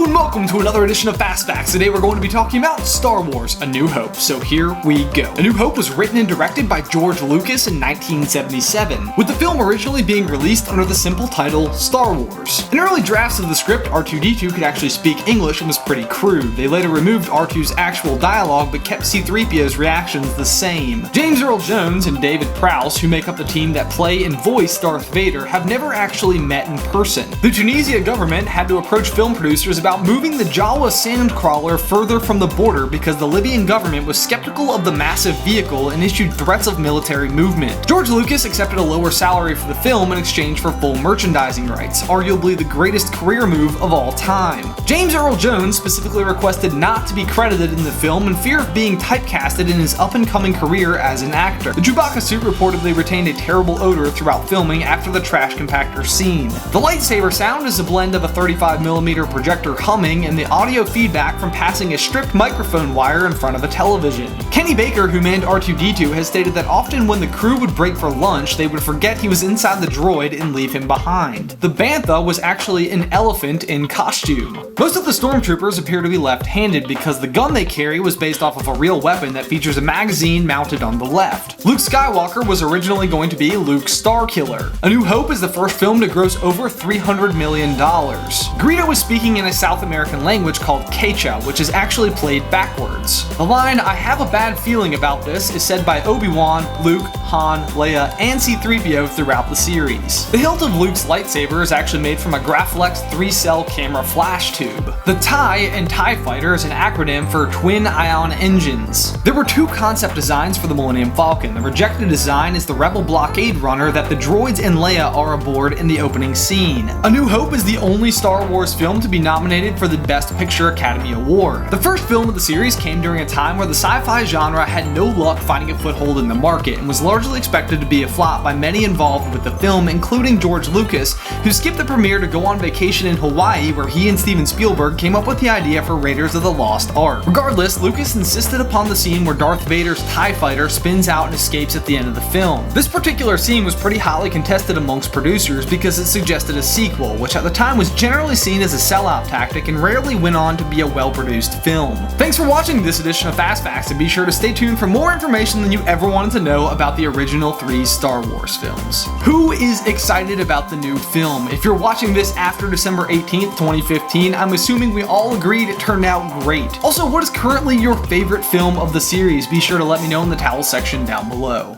and welcome to another edition of Fast Facts. Today we're going to be talking about Star Wars: A New Hope. So here we go. A New Hope was written and directed by George Lucas in 1977, with the film originally being released under the simple title Star Wars. In early drafts of the script, R2-D2 could actually speak English and was pretty crude. They later removed R2's actual dialogue but kept C-3PO's reactions the same. James Earl Jones and David Prowse, who make up the team that play and voice Darth Vader, have never actually met in person. The Tunisia government had to approach film producers about moving the Jawa sandcrawler further from the border because the Libyan government was skeptical of the massive vehicle and issued threats of military movement. George Lucas accepted a lower salary for the film in exchange for full merchandising rights, arguably the greatest career move of all time. James Earl Jones specifically requested not to be credited in the film in fear of being typecasted in his up-and-coming career as an actor. The Chewbacca suit reportedly retained a terrible odor throughout filming after the trash compactor scene. The lightsaber sound is a blend of a 35mm projector humming and the audio feedback from passing a stripped microphone wire in front of a television. Kenny Baker, who manned R2-D2, has stated that often when the crew would break for lunch, they would forget he was inside the droid and leave him behind. The bantha was actually an elephant in costume. Most of the stormtroopers appear to be left-handed because the gun they carry was based off of a real weapon that features a magazine mounted on the left. Luke Skywalker was originally going to be Luke Starkiller. A New Hope is the first film to gross over $300 million. Greedo was speaking in a South American language called Quechua, which is actually played backwards. The line, "I have a bad feeling about this," is said by Obi-Wan, Luke, Han, Leia, and C-3PO throughout the series. The hilt of Luke's lightsaber is actually made from a Graflex 3-cell camera flash tube. The TIE in TIE Fighter is an acronym for Twin Ion Engines. There were two concept designs for the Millennium Falcon. The rejected design is the Rebel blockade runner that the droids and Leia are aboard in the opening scene. A New Hope is the only Star Wars film to be nominated for the Best Picture Academy Award. The first film of the series came during a time where the sci-fi genre had no luck finding a foothold in the market and was largely expected to be a flop by many involved with the film, including George Lucas, who skipped the premiere to go on vacation in Hawaii, where he and Steven Spielberg came up with the idea for Raiders of the Lost Ark. Regardless, Lucas insisted upon the scene where Darth Vader's TIE Fighter spins out and escapes at the end of the film. This particular scene was pretty hotly contested amongst producers because it suggested a sequel, which at the time was generally seen as a sellout tactic and rarely went on to be a well-produced film. Thanks for watching this edition of Fast Facts, and be sure to stay tuned for more information than you ever wanted to know about the original 3 Star Wars films. Who is excited about the new film? If you're watching this after December 18th, 2015, I'm assuming we all agreed it turned out great. Also, what is currently your favorite film of the series? Be sure to let me know in the towel section down below.